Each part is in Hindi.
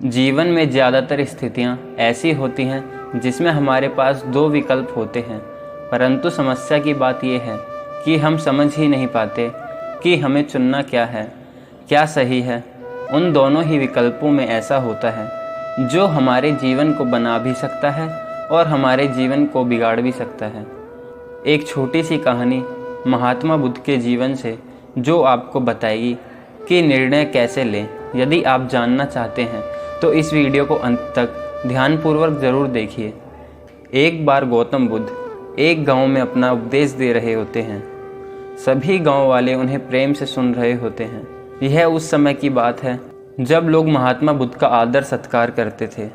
जीवन में ज़्यादातर स्थितियाँ ऐसी होती हैं जिसमें हमारे पास दो विकल्प होते हैं, परंतु समस्या की बात यह है कि हम समझ ही नहीं पाते कि हमें चुनना क्या है, क्या सही है। उन दोनों ही विकल्पों में ऐसा होता है जो हमारे जीवन को बना भी सकता है और हमारे जीवन को बिगाड़ भी सकता है। एक छोटी सी कहानी महात्मा बुद्ध के जीवन से जो आपको बताएगी कि निर्णय कैसे लें। यदि आप जानना चाहते हैं तो इस वीडियो को अंत तक ध्यानपूर्वक ज़रूर देखिए। एक बार गौतम बुद्ध एक गांव में अपना उपदेश दे रहे होते हैं। सभी गांव वाले उन्हें प्रेम से सुन रहे होते हैं। यह उस समय की बात है जब लोग महात्मा बुद्ध का आदर सत्कार करते थे,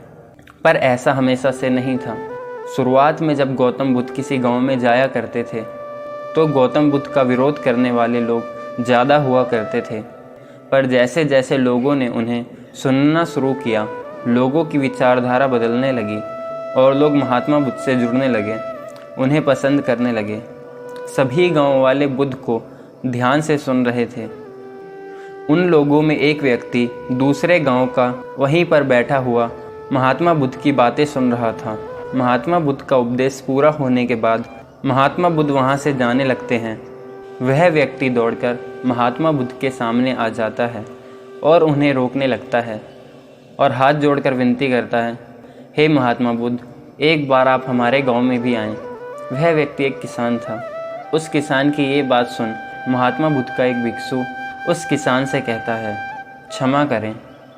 पर ऐसा हमेशा से नहीं था। शुरुआत में जब गौतम बुद्ध किसी गांव में जाया करते थे तो गौतम बुद्ध का विरोध करने वाले लोग ज़्यादा हुआ करते थे, पर जैसे जैसे लोगों ने उन्हें सुनना शुरू किया, लोगों की विचारधारा बदलने लगी और लोग महात्मा बुद्ध से जुड़ने लगे, उन्हें पसंद करने लगे। सभी गांव वाले बुद्ध को ध्यान से सुन रहे थे। उन लोगों में एक व्यक्ति दूसरे गांव का वहीं पर बैठा हुआ महात्मा बुद्ध की बातें सुन रहा था। महात्मा बुद्ध का उपदेश पूरा होने के बाद महात्मा बुद्ध वहां से जाने लगते हैं। वह व्यक्ति दौड़कर महात्मा बुद्ध के सामने आ जाता है और उन्हें रोकने लगता है और हाथ जोड़कर विनती करता है, हे महात्मा बुद्ध, एक बार आप हमारे गांव में भी आएं। वह व्यक्ति एक किसान था। उस किसान की ये बात सुन महात्मा बुद्ध का एक भिक्षु उस किसान से कहता है, क्षमा करें,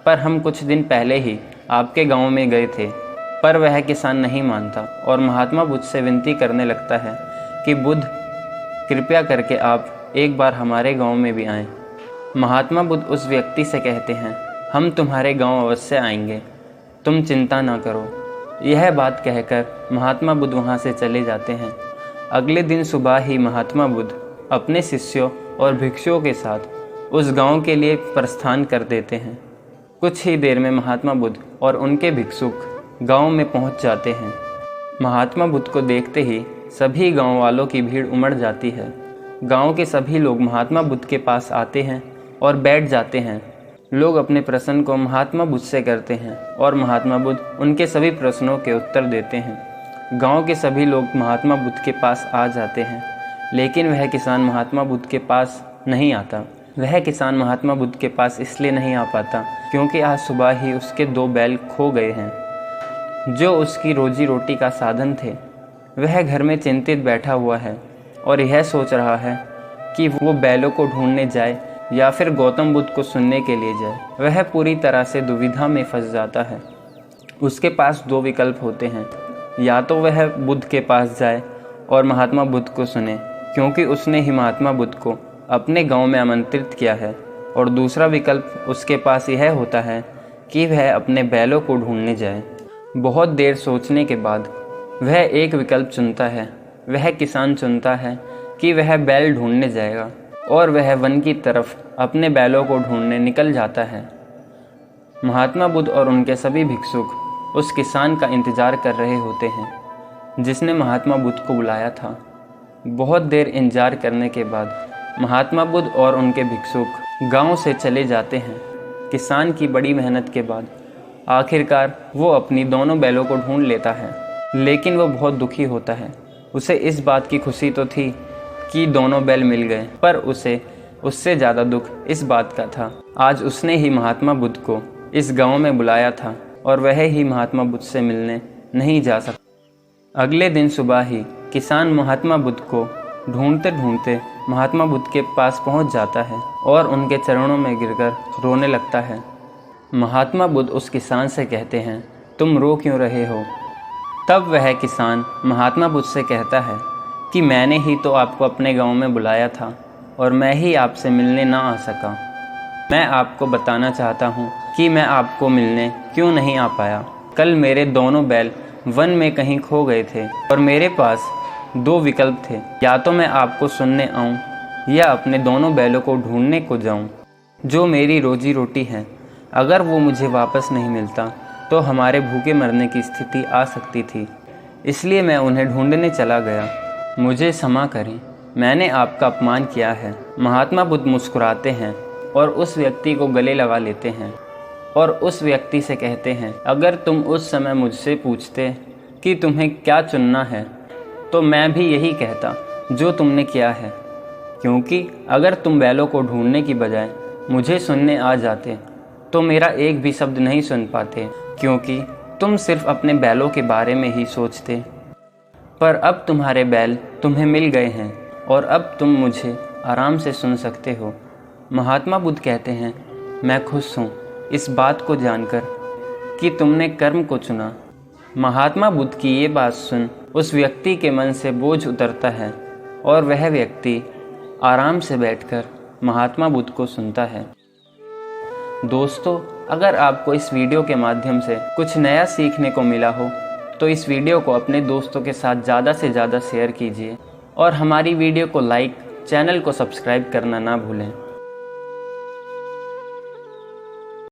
पर हम कुछ दिन पहले ही आपके गांव में गए थे। पर वह किसान नहीं मानता और महात्मा बुद्ध से विनती करने लगता है कि बुद्ध, कृपया करके आप एक बार हमारे गांव में भी आएं। महात्मा बुद्ध उस व्यक्ति से कहते हैं, हम तुम्हारे गांव अवश्य आएंगे, तुम चिंता ना करो। यह बात कहकर महात्मा बुद्ध वहां से चले जाते हैं। अगले दिन सुबह ही महात्मा बुद्ध अपने शिष्यों और भिक्षुओं के साथ उस गांव के लिए प्रस्थान कर देते हैं। कुछ ही देर में महात्मा बुद्ध और उनके भिक्षुक गांव में पहुंच जाते हैं। महात्मा बुद्ध को देखते ही सभी गांव वालों की भीड़ उमड़ जाती है। गांव के सभी लोग महात्मा बुद्ध के पास आते हैं और बैठ जाते हैं। लोग अपने प्रश्न को महात्मा बुद्ध से करते हैं और महात्मा बुद्ध उनके सभी प्रश्नों के उत्तर देते हैं। गांव के सभी लोग महात्मा बुद्ध के पास आ जाते हैं, लेकिन वह किसान महात्मा बुद्ध के पास नहीं आता। वह किसान महात्मा बुद्ध के पास इसलिए नहीं आ पाता क्योंकि आज सुबह ही उसके 2 बैल खो गए हैं, जो उसकी रोजी रोटी का साधन थे। वह घर में चिंतित बैठा हुआ है और यह सोच रहा है कि वो बैलों को ढूंढने जाए या फिर गौतम बुद्ध को सुनने के लिए जाए। वह पूरी तरह से दुविधा में फंस जाता है। उसके पास 2 विकल्प होते हैं, या तो वह बुद्ध के पास जाए और महात्मा बुद्ध को सुने क्योंकि उसने ही महात्मा बुद्ध को अपने गांव में आमंत्रित किया है, और दूसरा विकल्प उसके पास यह होता है कि वह अपने बैलों को ढूंढने जाए। बहुत देर सोचने के बाद वह एक विकल्प चुनता है। वह किसान चुनता है कि वह बैल ढूंढने जाएगा और वह वन की तरफ अपने बैलों को ढूंढने निकल जाता है। महात्मा बुद्ध और उनके सभी भिक्षुक उस किसान का इंतजार कर रहे होते हैं जिसने महात्मा बुद्ध को बुलाया था। बहुत देर इंतजार करने के बाद महात्मा बुद्ध और उनके भिक्षुक गांव से चले जाते हैं। किसान की बड़ी मेहनत के बाद आखिरकार वो अपनी दोनों बैलों को ढूंढ लेता है, लेकिन वो बहुत दुखी होता है। उसे इस बात की खुशी तो थी कि दोनों बैल मिल गए, पर उसे उससे ज़्यादा दुख इस बात का था आज उसने ही महात्मा बुद्ध को इस गांव में बुलाया था और वह ही महात्मा बुद्ध से मिलने नहीं जा सकता। अगले दिन सुबह ही किसान महात्मा बुद्ध को ढूंढते ढूंढते महात्मा बुद्ध के पास पहुंच जाता है और उनके चरणों में गिरकर रोने लगता है। महात्मा बुद्ध उस किसान से कहते हैं, तुम रो क्यों रहे हो? तब वह किसान महात्मा बुद्ध से कहता है कि मैंने ही तो आपको अपने गांव में बुलाया था और मैं ही आपसे मिलने ना आ सका। मैं आपको बताना चाहता हूँ कि मैं आपको मिलने क्यों नहीं आ पाया। कल मेरे दोनों बैल वन में कहीं खो गए थे और मेरे पास 2 विकल्प थे, या तो मैं आपको सुनने आऊँ या अपने दोनों बैलों को ढूंढने को जाऊँ, जो मेरी रोजी रोटी है। अगर वो मुझे वापस नहीं मिलता तो हमारे भूखे मरने की स्थिति आ सकती थी, इसलिए मैं उन्हें ढूंढने चला गया। मुझे क्षमा करें, मैंने आपका अपमान किया है। महात्मा बुद्ध मुस्कुराते हैं और उस व्यक्ति को गले लगा लेते हैं। और उस व्यक्ति से कहते हैं, अगर तुम उस समय मुझसे पूछते कि तुम्हें क्या चुनना है तो मैं भी यही कहता जो तुमने किया है, क्योंकि अगर तुम बैलों को ढूंढने की बजाय मुझे सुनने आ जाते तो मेरा एक भी शब्द नहीं सुन पाते, क्योंकि तुम सिर्फ अपने बैलों के बारे में ही सोचते। पर अब तुम्हारे बैल तुम्हें मिल गए हैं और अब तुम मुझे आराम से सुन सकते हो। महात्मा बुद्ध कहते हैं, मैं खुश हूँ इस बात को जानकर कि तुमने कर्म को चुना। महात्मा बुद्ध की ये बात सुन उस व्यक्ति के मन से बोझ उतरता है और वह व्यक्ति आराम से बैठकर महात्मा बुद्ध को सुनता है। दोस्तों, अगर आपको इस वीडियो के माध्यम से कुछ नया सीखने को मिला हो तो इस वीडियो को अपने दोस्तों के साथ ज़्यादा से ज़्यादा शेयर कीजिए और हमारी वीडियो को लाइक, चैनल को सब्सक्राइब करना ना भूलें।